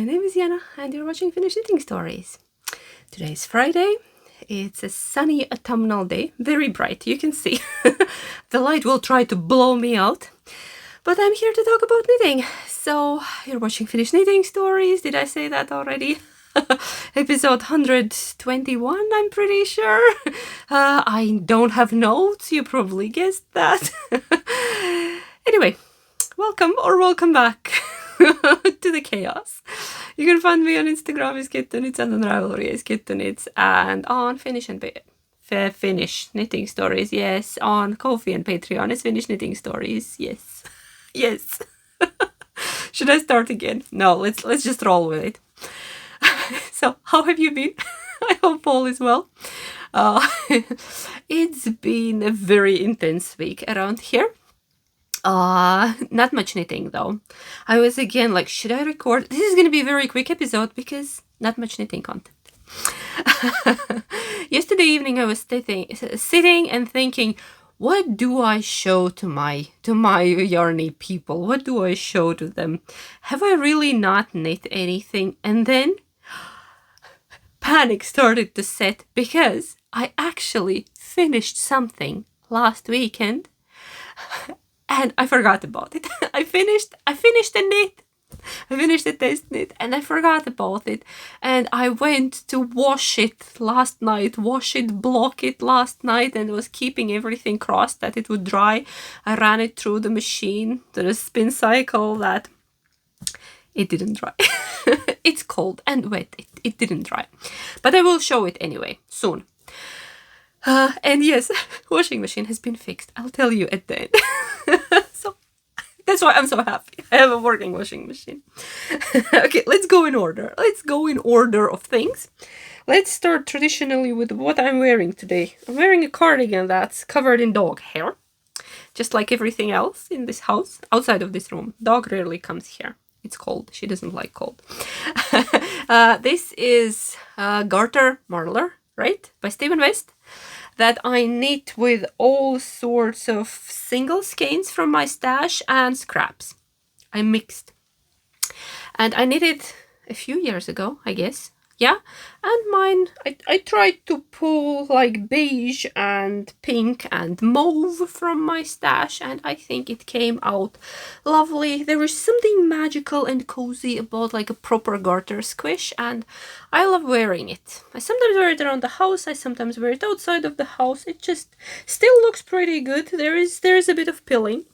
name is Jana and you're watching Finnish Knitting Stories. Today is Friday. It's a sunny autumnal day, very bright, you can see. The light will try to blow me out. But I'm here to talk about knitting. So you're watching Finnish Knitting Stories. Did I say that already? Episode 121, I'm pretty sure. I don't have notes, you probably guessed that. Anyway, welcome back to the chaos. You can find me on Instagram is Knitternits and on Ravelry is Knitternits and on Finnish and Finnish Knitting Stories, yes. On Ko-fi and Patreon is Finnish Knitting Stories, yes. Yes. Should I start again? No, let's just roll with it. So, how have you been? I hope all is well. It's been a very intense week around here. Not much knitting though. I was again like, should I record? This is going to be a very quick episode because not much knitting content. Yesterday evening I was sitting and thinking, what do I show to my yarny people? What do I show to them? Have I really not knit anything? And then panic started to set because I actually finished something last weekend and I forgot about it. I finished the knit. I finished the test knit and I forgot about it. And I went to wash it last night, block it last night, and was keeping everything crossed that it would dry. I ran it through the machine, the spin cycle, that it didn't dry. It's cold and wet. It didn't dry. But I will show it anyway, soon. And yes, washing machine has been fixed. I'll tell you at the end. So that's why I'm so happy. I have a working washing machine. Okay, let's go in order. Let's go in order of things. Let's start traditionally with what I'm wearing today. I'm wearing a cardigan that's covered in dog hair. Just like everything else in this house, outside of this room. Dog rarely comes here. It's cold. She doesn't like cold. This is Garter Marler, right? By Stephen West. That I knit with all sorts of single skeins from my stash and scraps. I mixed. And I knitted a few years ago, I guess. Yeah, and mine, I tried to pull like beige and pink and mauve from my stash, and I think it came out lovely. There was something magical and cozy about like a proper garter squish, and I love wearing it. I sometimes wear it around the house, I sometimes wear it outside of the house. It just still looks pretty good. There is a bit of pilling.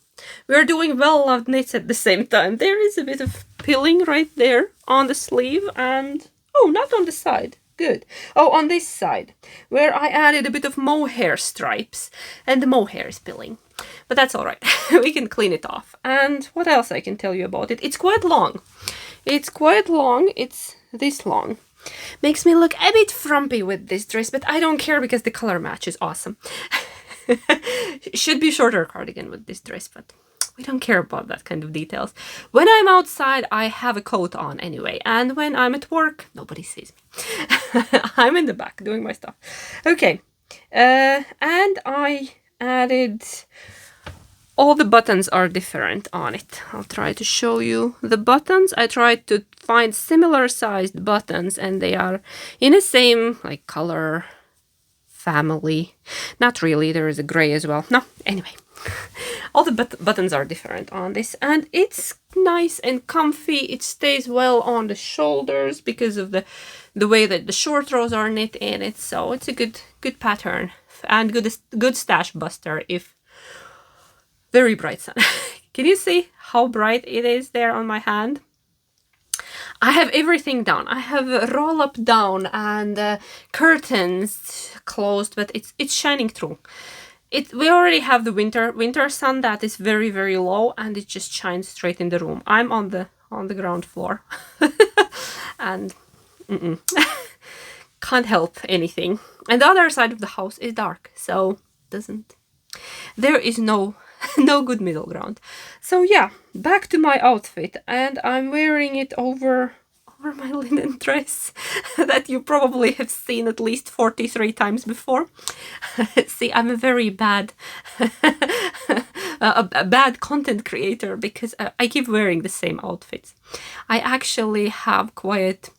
We're doing well-loved knits at the same time. There is a bit of pilling right there on the sleeve and... Oh, not on the side. Good. Oh, on this side, where I added a bit of mohair stripes, and the mohair is pilling. But that's all right. We can clean it off. And what else I can tell you about it? It's quite long. It's this long. Makes me look a bit frumpy with this dress, but I don't care because the color match is awesome. Should be shorter cardigan with this dress, but... we don't care about that kind of details. When I'm outside, I have a coat on anyway. And when I'm at work, nobody sees me. I'm in the back doing my stuff. Okay. And I added... all the buttons are different on it. I'll try to show you the buttons. I tried to find similar sized buttons and they are in the same like color family. Not really. There is a gray as well. No, anyway. All the buttons are different on this and it's nice and comfy. It stays well on the shoulders because of the way that the short rows are knit in it. So it's a good pattern and good stash buster if very bright sun. Can you see how bright it is there on my hand? I have everything down. I have roll up down and curtains closed, but it's shining through. We already have the winter sun that is very, very low and it just shines straight in the room. I'm on the ground floor and can't help anything. And the other side of the house is dark, so there is no good middle ground. So yeah, back to my outfit and I'm wearing it over my linen dress that you probably have seen at least 43 times before. See, I'm a very bad a bad content creator because I keep wearing the same outfits. I actually have quite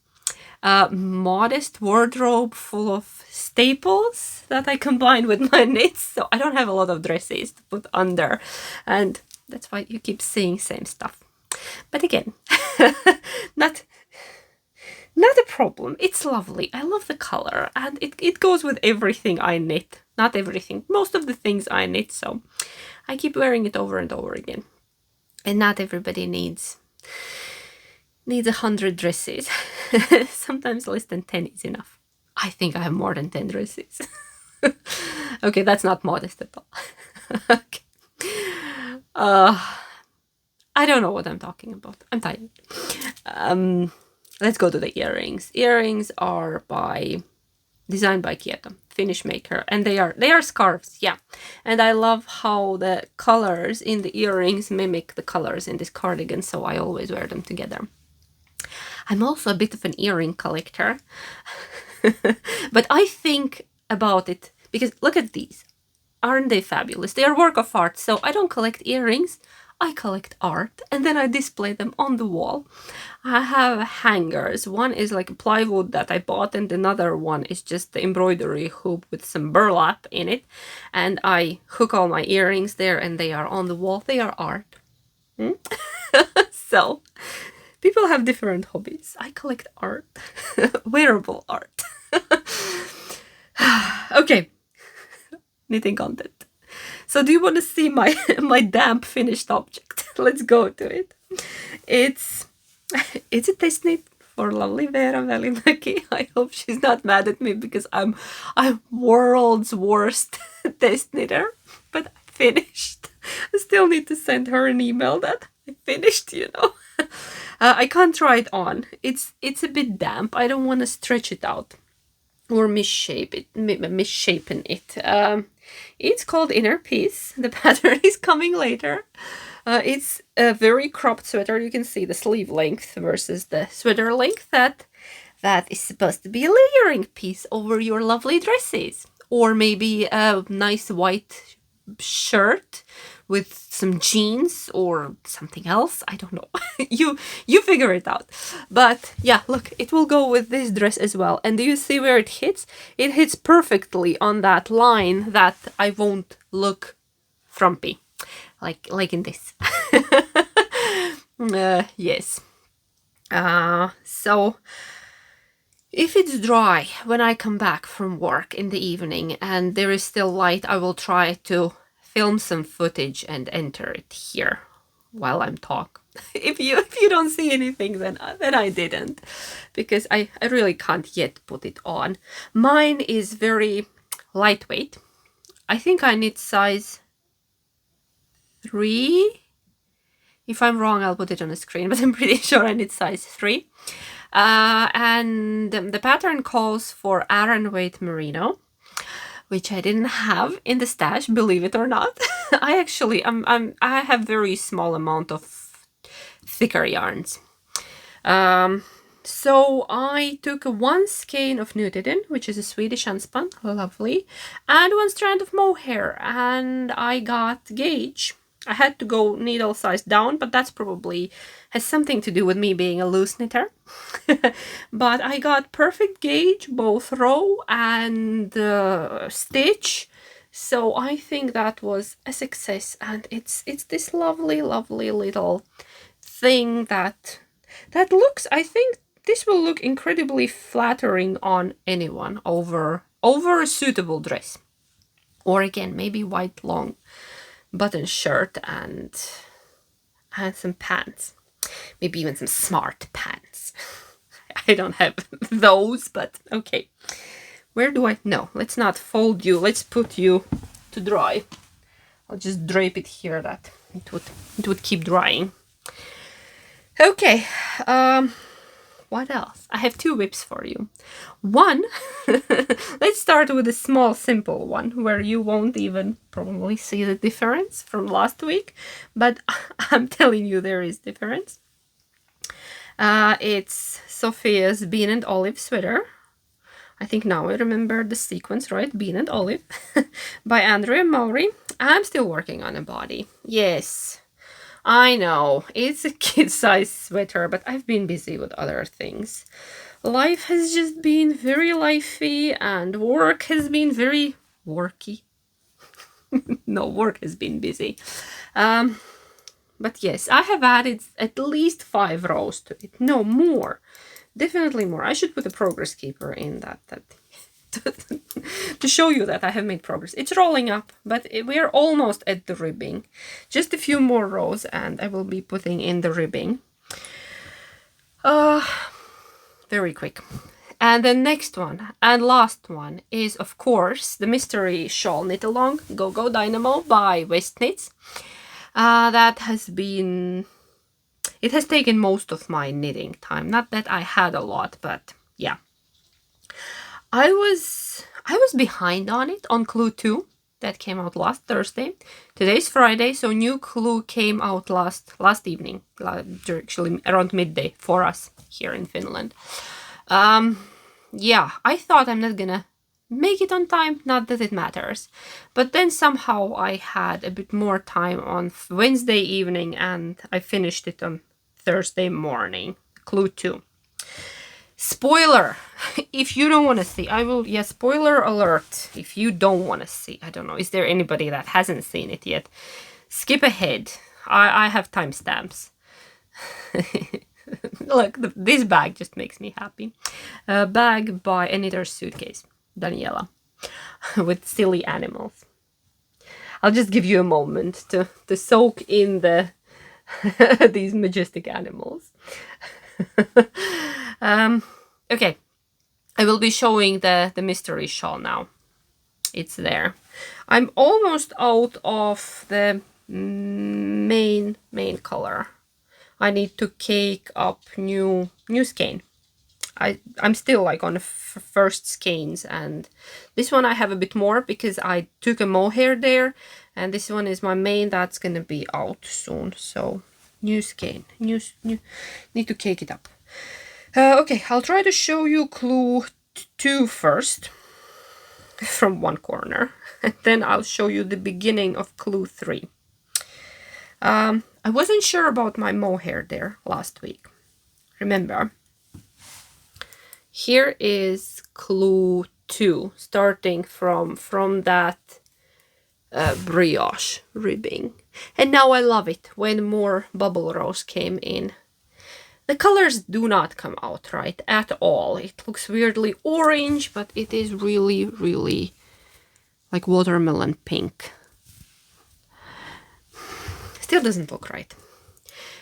a modest wardrobe full of staples that I combine with my knits, so I don't have a lot of dresses to put under, and that's why you keep seeing same stuff. But again, not a problem. It's lovely. I love the color, and it goes with everything I knit. Not everything, most of the things I knit, so I keep wearing it over and over again. And not everybody needs 100 dresses. Sometimes less than 10 is enough. I think I have more than 10 dresses. Okay, that's not modest at all. Okay. I don't know what I'm talking about. I'm tired. Let's go to the earrings. Earrings are designed by Kieto, Finnish maker, and they are scarves, yeah. And I love how the colors in the earrings mimic the colors in this cardigan, so I always wear them together. I'm also a bit of an earring collector, but I think about it because look at these. Aren't they fabulous? They are work of art, so I don't collect earrings. I collect art, and then I display them on the wall. I have hangers. One is like a plywood that I bought, and another one is just the embroidery hoop with some burlap in it. And I hook all my earrings there, and they are on the wall. They are art. So, people have different hobbies. I collect art. Wearable art. Okay. Knitting content. So do you want to see my damp finished object? Let's go to it. It's a test knit for lovely Vera Välimäki. I hope she's not mad at me because I'm world's worst test knitter, but I finished. I still need to send her an email that I finished, you know. I can't try it on. It's a bit damp. I don't want to stretch it out or misshapen it. It's called Inner Peace. The pattern is coming later. It's a very cropped sweater. You can see the sleeve length versus the sweater length. That is supposed to be a layering piece over your lovely dresses. Or maybe a nice white shirt with some jeans or something else. I don't know. you figure it out. But yeah, look, it will go with this dress as well. And do you see where it hits? It hits perfectly on that line that I won't look frumpy. Like in this. Yes. So if it's dry when I come back from work in the evening and there is still light, I will try to film some footage and enter it here while I'm talking. If you don't see anything, then I didn't, because I really can't yet put it on. Mine is very lightweight. I think I knit size 3. If I'm wrong, I'll put it on the screen, but I'm pretty sure I knit size 3. And the pattern calls for Aran weight merino, which I didn't have in the stash, believe it or not. I actually, I have very small amount of thicker yarns. So I took 1 skein of Nutiden, which is a Swedish unspun, lovely, and 1 strand of mohair, and I got gauge. I had to go needle size down, but that's probably has something to do with me being a loose knitter. But I got perfect gauge, both row and stitch. So I think that was a success, and it's this lovely little thing that looks, I think this will look incredibly flattering on anyone over a suitable dress. Or again, maybe white long button shirt and some pants. Maybe even some smart pants. I don't have those, but okay. Where do I... No, let's not fold you. Let's put you to dry. I'll just drape it here that it would keep drying. Okay. What else? I have 2 whips for you. One, let's start with a small, simple one where you won't even probably see the difference from last week, but I'm telling you there is difference. It's Sofia's bean and olive sweater. I think now I remember the sequence, right? Bean and Olive by Andrea Mowry. I'm still working on a body. Yes, I know, it's a kid-size sweater, but I've been busy with other things. Life has just been very lifey, and work has been very worky. No, work has been busy. But yes, I have added at least 5 rows to it. No, more. Definitely more. I should put a progress keeper in that to show you that I have made progress. It's rolling up, but we're almost at the ribbing. Just a few more rows and I will be putting in the ribbing. Very quick. And the next one and last one is, of course, the mystery shawl knit along Go Go Dynamo by Westknits. That has been... It has taken most of my knitting time. Not that I had a lot, but yeah. I was behind on it, on Clue 2. That came out last Thursday. Today's Friday, so new Clue came out last evening. Actually, around midday for us here in Finland. Yeah, I thought I'm not gonna make it on time, not that it matters. But then somehow I had a bit more time on Wednesday evening and I finished it on Thursday morning. Clue 2. Spoiler! If you don't want to see, I will... Yeah, spoiler alert. If you don't want to see, I don't know, is there anybody that hasn't seen it yet? Skip ahead. I have timestamps. Look, this bag just makes me happy. A bag by A Knitter's Suitcase, Daniela, with silly animals. I'll just give you a moment to soak in the these majestic animals. Okay, I will be showing the mystery shawl now. It's there. I'm almost out of the main color. I need to cake up new skein. I'm still like on the first skeins, and this one I have a bit more because I took a mohair there, and this one is my main that's gonna be out soon. So new skein, new need to cake it up. Okay, I'll try to show you Clue 2 first from one corner, and then I'll show you the beginning of Clue 3. I wasn't sure about my mohair there last week. Remember, here is Clue 2, starting from that brioche ribbing. And now I love it when more bubble rows came in. The colors do not come out right at all. It looks weirdly orange, but it is really, really like watermelon pink. Still doesn't look right.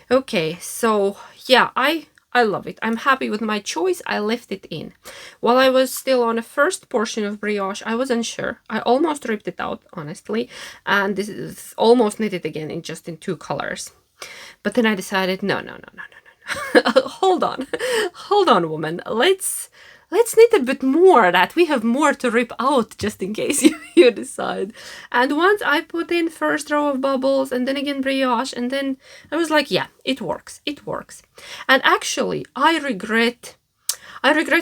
Okay, so yeah, I love it. I'm happy with my choice. I left it in. While I was still on the first portion of brioche, I was unsure. I almost ripped it out, honestly, and this is almost knitted again in just in 2 colors. But then I decided, no. Hold on, woman. Let's knit a bit more, that we have more to rip out, just in case you decide. And once I put in first row of bubbles and then again brioche, and then I was like, yeah, it works. And actually, I regret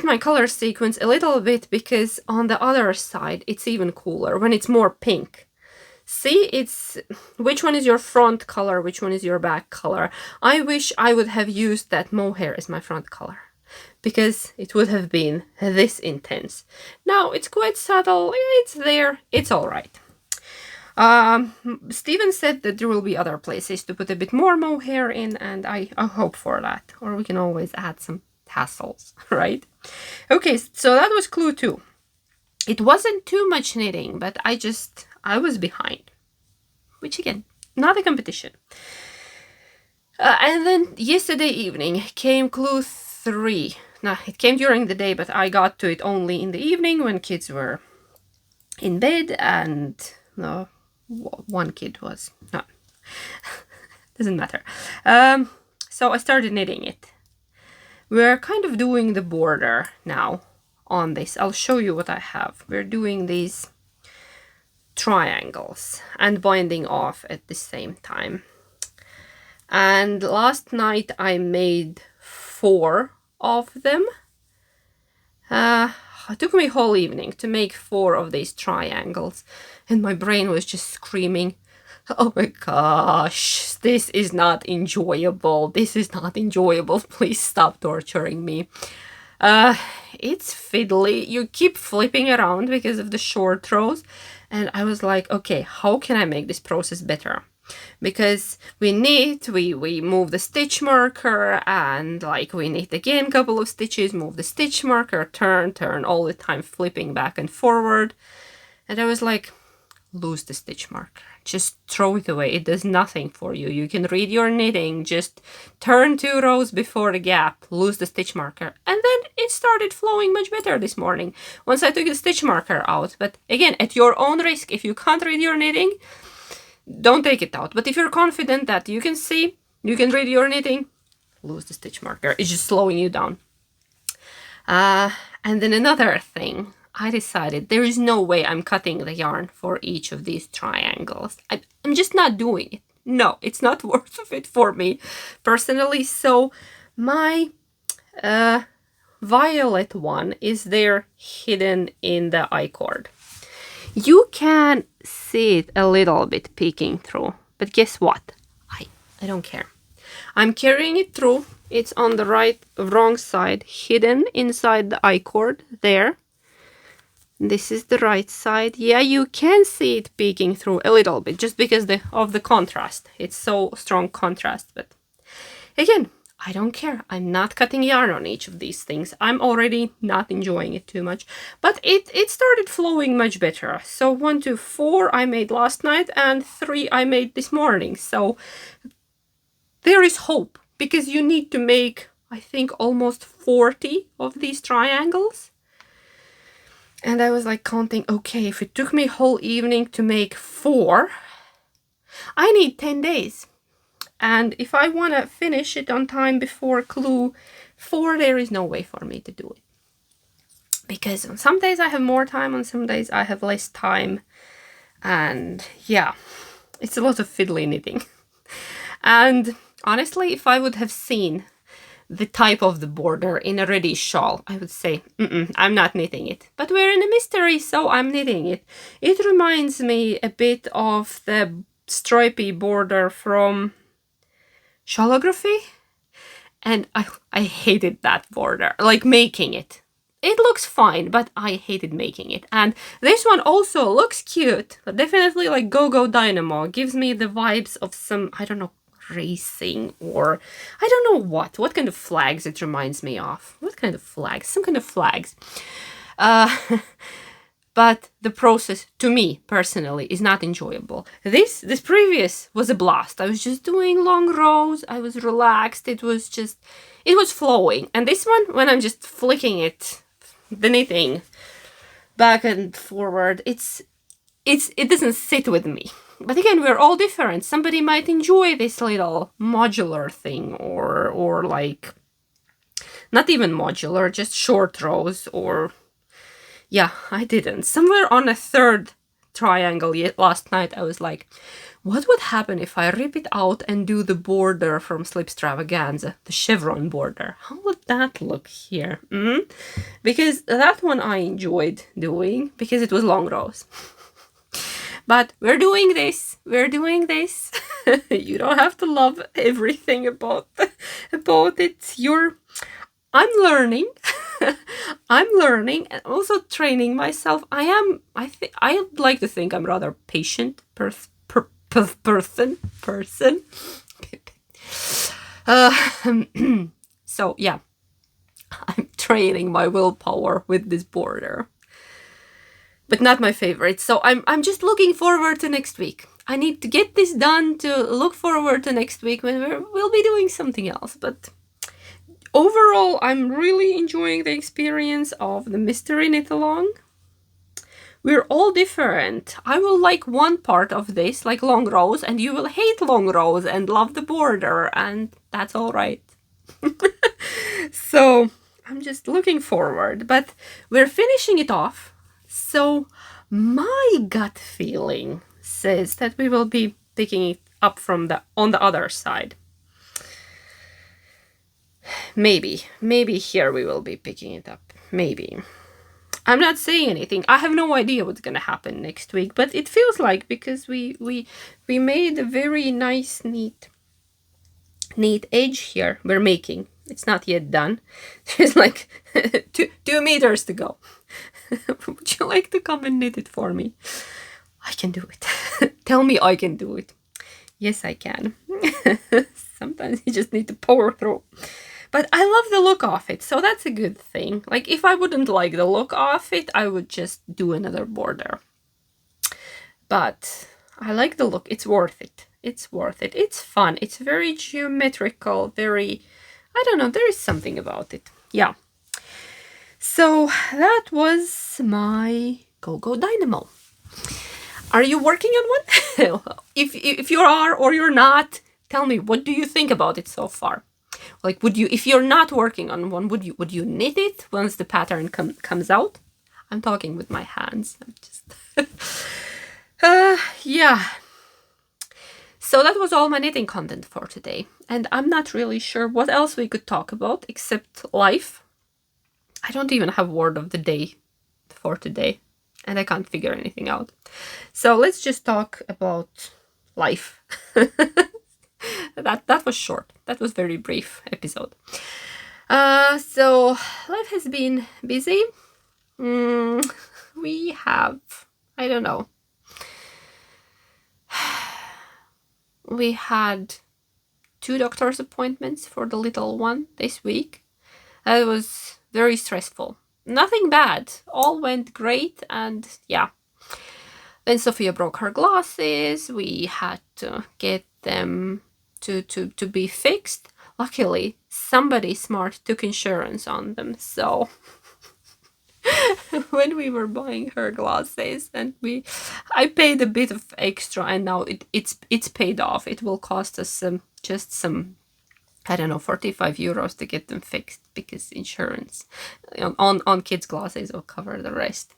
my color sequence a little bit, because on the other side it's even cooler when it's more pink. See, it's which one is your front color, which one is your back color. I wish I would have used that mohair as my front color, because it would have been this intense. Now it's quite subtle, it's there, it's all right. Steven said that there will be other places to put a bit more mohair in, and I hope for that. Or we can always add some tassels, right? Okay, so that was Clue 2. It wasn't too much knitting, but I was behind. Which again, not a competition. And then yesterday evening came Clue 3. Now, it came during the day, but I got to it only in the evening when kids were in bed, and no, one kid was not. Doesn't matter. So I started knitting it. We're kind of doing the border now on this. I'll show you what I have. We're doing these triangles and binding off at the same time. And last night I made 4 of them. It took me a whole evening to make 4 of these triangles, and my brain was just screaming, oh my gosh, this is not enjoyable. This is not enjoyable. Please stop torturing me. It's fiddly. You keep flipping around because of the short rows. And I was like, okay, how can I make this process better? Because we move the stitch marker, and like we knit again a couple of stitches, move the stitch marker, turn, all the time flipping back and forward. And I was like, lose the stitch marker. Just throw it away. It does nothing for you. You can read your knitting. Just turn 2 rows before the gap, lose the stitch marker. And then it started flowing much better this morning once I took the stitch marker out. But again, at your own risk, if you can't read your knitting, don't take it out. But if you're confident that you can see, you can read your knitting, lose the stitch marker. It's just slowing you down. And then another thing, I decided there is no way I'm cutting the yarn for each of these triangles. I'm just not doing it. No, it's not worth it for me personally. So my violet one is there hidden in the I-cord. You can see it a little bit peeking through, but guess what? I don't care. I'm carrying it through. It's on the wrong side, hidden inside the I-cord there. This is the right side. Yeah, you can see it peeking through a little bit just because of the contrast. It's so strong contrast, but again, I don't care. I'm not cutting yarn on each of these things. I'm already not enjoying it too much, but it started flowing much better. So 1, 2, 4 I made last night, and 3 I made this morning. So there is hope, because you need to make, I think, almost 40 of these triangles. And I was like counting, okay, if it took me a whole evening to make 4, I need 10 days. And if I want to finish it on time before Clue 4, there is no way for me to do it. Because on some days I have more time, on some days I have less time. And yeah, it's a lot of fiddly knitting. And honestly, if I would have seen the type of the border in a reddish shawl, I would say, I'm not knitting it. But we're in a mystery, so I'm knitting it. It reminds me a bit of the stripy border from Shallography, and I hated that border, like making it. It looks fine, but I hated making it. And this one also looks cute, but definitely like Go Dynamo. Gives me the vibes of some, I don't know, racing, or I don't know what kind of flags it reminds me of. What kind of flags? Some kind of flags. But the process, to me personally, is not enjoyable. This previous was a blast. I was just doing long rows. I was relaxed. It was flowing. And this one, when I'm just flicking it, the knitting back and forward, it doesn't sit with me. But again, we're all different. Somebody might enjoy this little modular thing, or like, not even modular, just short rows, or yeah, I didn't. Somewhere on a 3rd triangle last night, I was like, what would happen if I rip it out and do the border from Slipstravaganza, the chevron border? How would that look here? Because that one I enjoyed doing because it was long rows. But we're doing this. We're doing this. You don't have to love everything about it. I'm learning. I'm learning and also training myself. I'd like to think I'm rather patient person. So yeah, I'm training my willpower with this border, but not my favorite. So I'm just looking forward to next week. I need to get this done to look forward to next week when we'll be doing something else. But overall, I'm really enjoying the experience of the mystery knit along. We're all different. I will like one part of this, like long rows, and you will hate long rows and love the border, and that's all right. So I'm just looking forward, but we're finishing it off. So my gut feeling says that we will be picking it up on the other side. Maybe here we will be picking it up. maybe. I'm not saying anything. I have no idea what's gonna happen next week, but it feels like, because we made a very nice, neat edge here. We're making. It's not yet done. There's like 2 meters to go. Would you like to come and knit it for me? I can do it. Tell me I can do it. Yes, I can. Sometimes you just need to power through. But I love the look of it, so that's a good thing. Like, if I wouldn't like the look of it, I would just do another border. But I like the look. It's worth it. It's worth it. It's fun. It's very geometrical, very... I don't know, there is something about it. Yeah. So that was my Go Dynamo. Are you working on one? if you are or you're not, tell me, what do you think about it so far? Like, would you, if you're not working on one, would you knit it once the pattern comes out? I'm talking with my hands. I'm just yeah. So that was all my knitting content for today. And I'm not really sure what else we could talk about except life. I don't even have word of the day for today, and I can't figure anything out. So let's just talk about life. That was short. That was very brief episode. So life has been busy. We have, I don't know. We had 2 doctor's appointments for the little one this week. It was very stressful. Nothing bad. All went great, and yeah. Then Sofia broke her glasses. We had to get them to be fixed. Luckily, somebody smart took insurance on them, so when we were buying her glasses, and I paid a bit of extra, and now it's paid off. It will cost us just some, I don't know, 45 euros to get them fixed, because insurance on kids' glasses will cover the rest.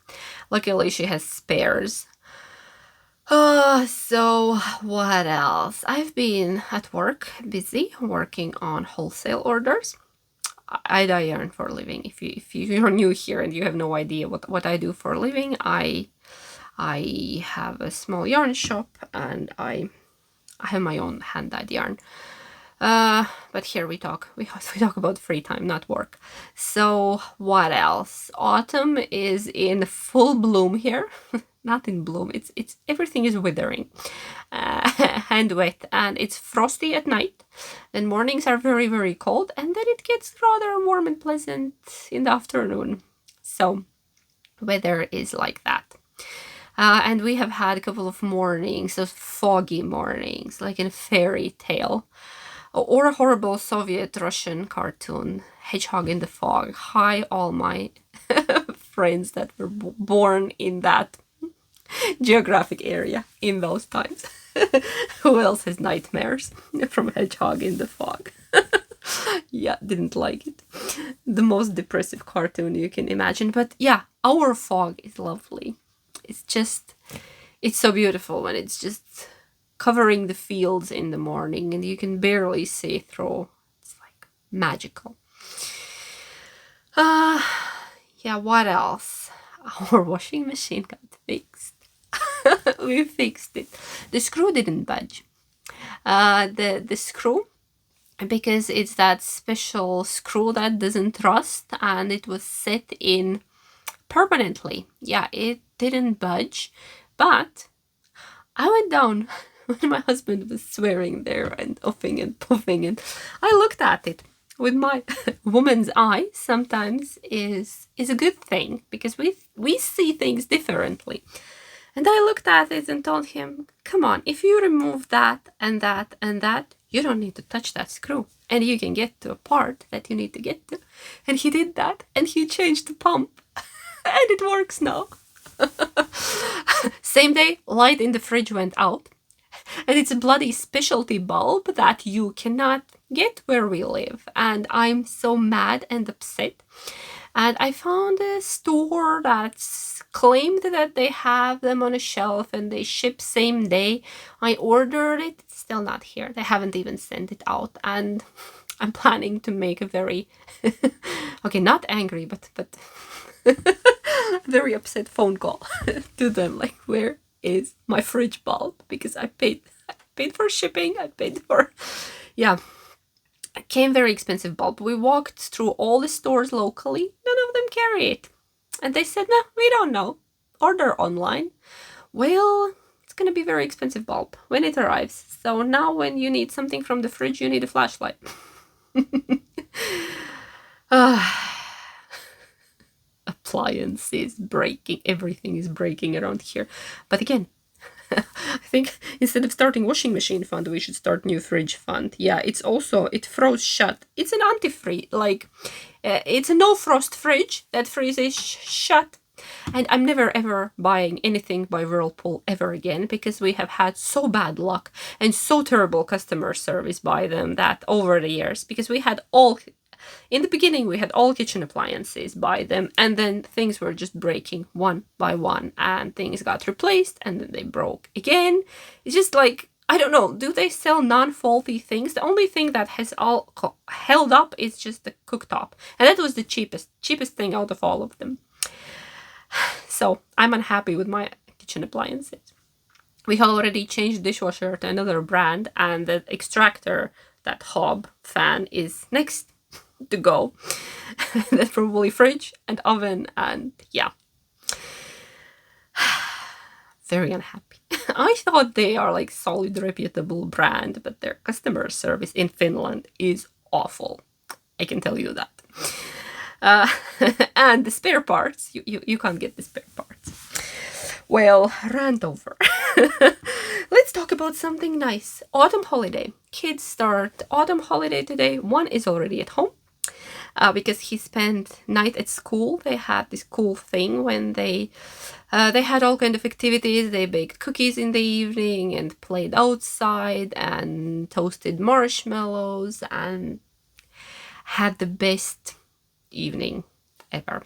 Luckily, she has spares. So what else? I've been at work, busy working on wholesale orders. I yarn for a living. If you're new here and you have no idea what I do for a living, I have a small yarn shop, and I have my own hand-dyed yarn. But here we talk about free time, not work. So what else? Autumn is in full bloom here. Not in bloom. It's everything is withering and wet, and it's frosty at night. And mornings are very, very cold, and then it gets rather warm and pleasant in the afternoon. So weather is like that. And we have had a couple of mornings, those foggy mornings, like in a fairy tale. Or a horrible Soviet Russian cartoon, Hedgehog in the Fog. Hi, all my friends that were born in that geographic area in those times. Who else has nightmares from Hedgehog in the Fog? Yeah, didn't like it. The most depressive cartoon you can imagine. But yeah, our fog is lovely. It's so beautiful when it's just covering the fields in the morning and you can barely see through. It's like magical. Yeah, what else? Our washing machine got fixed. We fixed it. The screw didn't budge. The screw, because it's that special screw that doesn't rust, and it was set in permanently. Yeah, it didn't budge, but I went down when my husband was swearing there and huffing and puffing, and I looked at it with my woman's eye. Sometimes is a good thing, because we see things differently. And I looked at it and told him, come on, if you remove that and that and that, you don't need to touch that screw, and you can get to a part that you need to get to. And he did that, and he changed the pump, and it works now. Same day, light in the fridge went out, and it's a bloody specialty bulb that you cannot get where we live, and I'm so mad and upset. And I found a store that's claimed that they have them on a shelf and they ship same day. I ordered it, it's still not here. They haven't even sent it out, and I'm planning to make a very Okay, not angry, but very upset phone call to them, like, where is my fridge bulb? Because I paid for shipping, I paid for, yeah. It came very expensive bulb. We walked through all the stores locally. None of them carry it. And they said, no, we don't know. Order online. Well, it's going to be very expensive bulb when it arrives. So now when you need something from the fridge, you need a flashlight. Appliances breaking. Everything is breaking around here. But again, I think instead of starting washing machine fund, we should start new fridge fund. Yeah, it's also, it froze shut. It's an antifreeze, like, it's a no frost fridge that freezes shut. And I'm never ever buying anything by Whirlpool ever again, because we have had so bad luck and so terrible customer service by them that over the years, because we had all, in the beginning, we had all kitchen appliances by them, and then things were just breaking one by one, and things got replaced, and then they broke again. It's just like, I don't know, do they sell non-faulty things? The only thing that has all held up is just the cooktop, and that was the cheapest thing out of all of them. So I'm unhappy with my kitchen appliances. We already changed dishwasher to another brand, and the extractor, that hob fan, is next to go. That's probably fridge and oven, and yeah. Very unhappy. I thought they are like solid, reputable brand, but their customer service in Finland is awful. I can tell you that. And the spare parts, you can't get the spare parts. Well, rant over. Let's talk about something nice. Autumn holiday. Kids start autumn holiday today. One is already at home because he spent night at school. They had this cool thing when they had all kind of activities. They baked cookies in the evening and played outside and toasted marshmallows and had the best evening ever.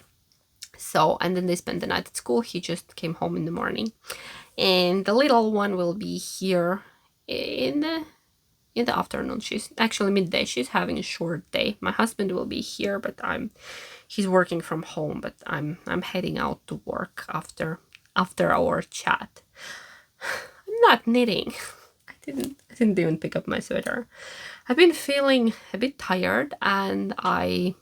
So, and then they spent the night at school. He just came home in the morning, and the little one will be here in the afternoon. She's actually midday. She's having a short day. My husband will be here, but he's working from home, but I'm heading out to work after our chat. I'm not knitting. I didn't even pick up my sweater. I've been feeling a bit tired, and I've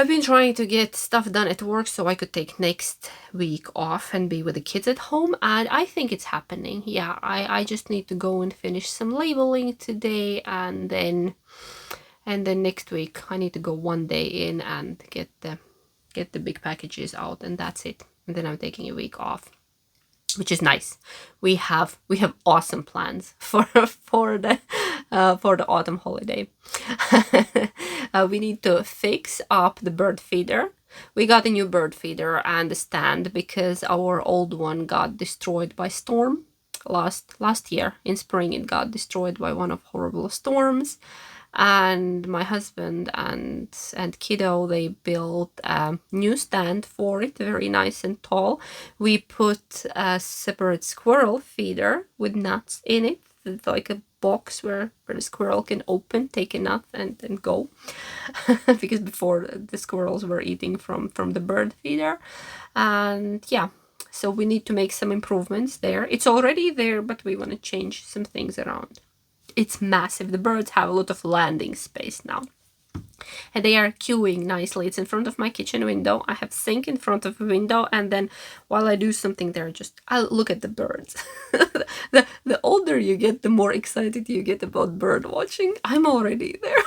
been trying to get stuff done at work so I could take next week off and be with the kids at home, and I think it's happening. Yeah, I just need to go and finish some labeling today, and then next week I need to go one day in and get the big packages out, and that's it. And then I'm taking a week off, which is nice. We have awesome plans for the autumn holiday. We need to fix up the bird feeder. We got a new bird feeder and a stand because our old one got destroyed by storm last year in spring. It got destroyed by one of horrible storms, and my husband and kiddo, they built a new stand for it, very nice and tall. We put a separate squirrel feeder with nuts in it. It's like a box where the squirrel can open, take a nut, and then go. Because before, the squirrels were eating from the bird feeder. And yeah, so we need to make some improvements there. It's already there, but we want to change some things around. It's massive. The birds have a lot of landing space now, and they are queuing nicely. It's in front of my kitchen window. I have sink in front of the window, and then while I do something there, I'll look at the birds. The older you get, the more excited you get about bird watching. I'm already there.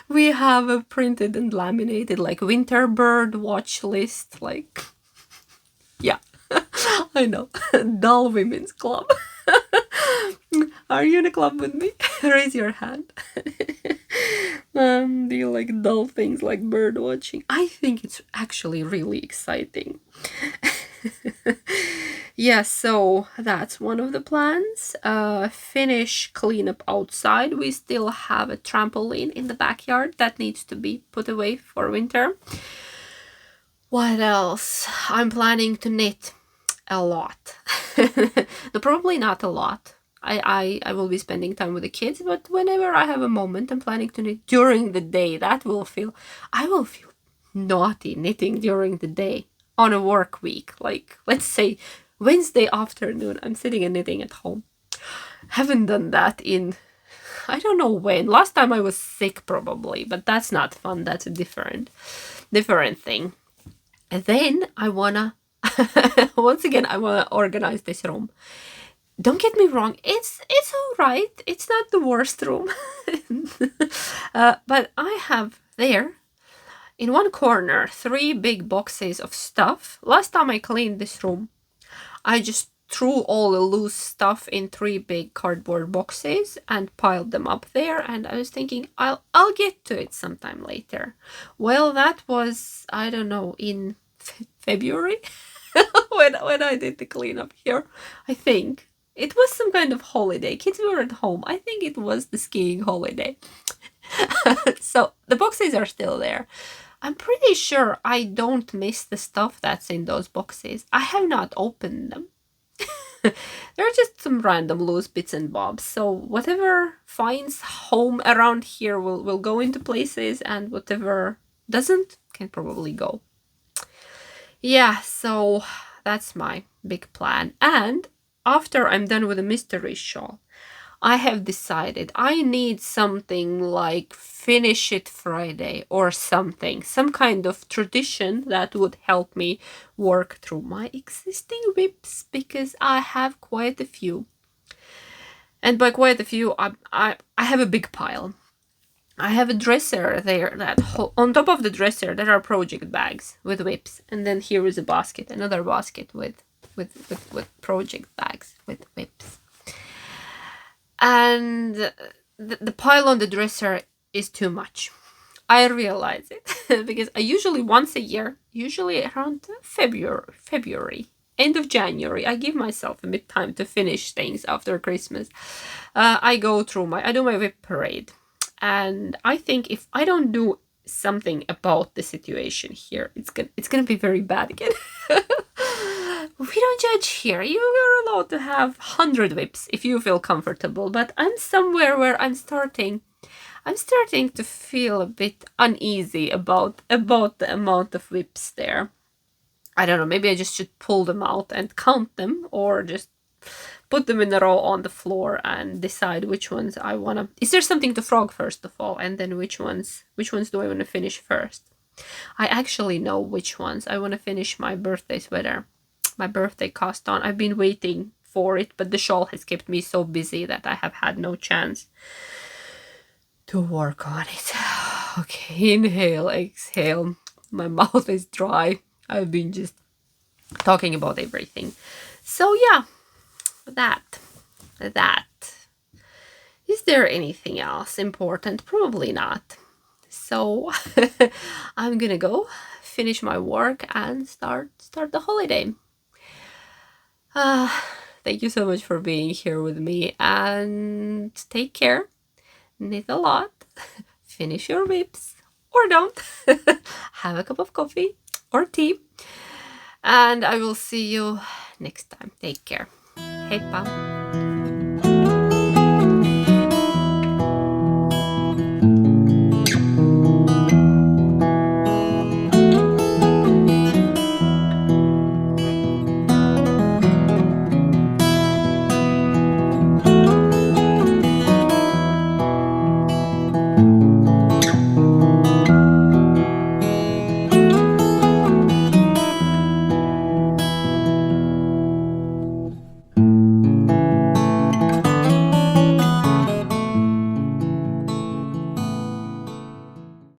We have a printed and laminated like winter bird watch list. Like, yeah, I know. Dull Women's Club. Are you in a club with me? Raise your hand. Do you like dull things like bird watching? I think it's actually really exciting. Yeah, so that's one of the plans. Finish cleanup outside. We still have a trampoline in the backyard that needs to be put away for winter. What else? I'm planning to knit a lot. No, probably not a lot. I will be spending time with the kids, but whenever I have a moment, I'm planning to knit during the day. I will feel naughty knitting during the day on a work week. Like, let's say Wednesday afternoon, I'm sitting and knitting at home. Haven't done that in, I don't know when. Last time I was sick probably, but that's not fun. That's a different thing. And then I wanna, once again, I wanna organize this room. Don't get me wrong, it's all right. It's not the worst room. But I have there, in one corner, 3 big boxes of stuff. Last time I cleaned this room, I just threw all the loose stuff in 3 big cardboard boxes and piled them up there. And I was thinking, I'll get to it sometime later. Well, that was, I don't know, in February when I did the cleanup here, I think. It was some kind of holiday. Kids were at home. I think it was the skiing holiday. So the boxes are still there. I'm pretty sure I don't miss the stuff that's in those boxes. I have not opened them. They're just some random loose bits and bobs. So whatever finds home around here will go into places, and whatever doesn't can probably go. Yeah, so that's my big plan. And after I'm done with the mystery shawl, I have decided I need something like Finish It Friday or something. Some kind of tradition that would help me work through my existing WIPs, because I have quite a few. And by quite a few, I have a big pile. I have a dresser there that on top of the dresser there are project bags with WIPs, and then here is a basket, another basket with project bags with WIPs. And the pile on the dresser is too much. I realize it because I usually once a year, usually around February, end of January, I give myself a bit time to finish things after Christmas. I do my WIP parade. And I think if I don't do something about the situation here, it's gonna be very bad again. We don't judge here. You are allowed to have 100 WIPs if you feel comfortable, but I'm somewhere where I'm starting to feel a bit uneasy about the amount of WIPs there. I don't know, maybe I just should pull them out and count them, or just put them in a row on the floor and decide which ones I wanna. Is there something to frog first of all, and then which ones do I want to finish first? I actually know which ones. I want to finish my birthday sweater, my birthday cast on. I've been waiting for it, but the shawl has kept me so busy that I have had no chance to work on it. Okay, inhale, exhale. My mouth is dry. I've been just talking about everything. So yeah, that. Is there anything else important? Probably not. So I'm gonna go finish my work and start the holiday. Thank you so much for being here with me, and take care. Knit a lot. Finish your WIPs or don't. Have a cup of coffee or tea. And I will see you next time. Take care. Heippa!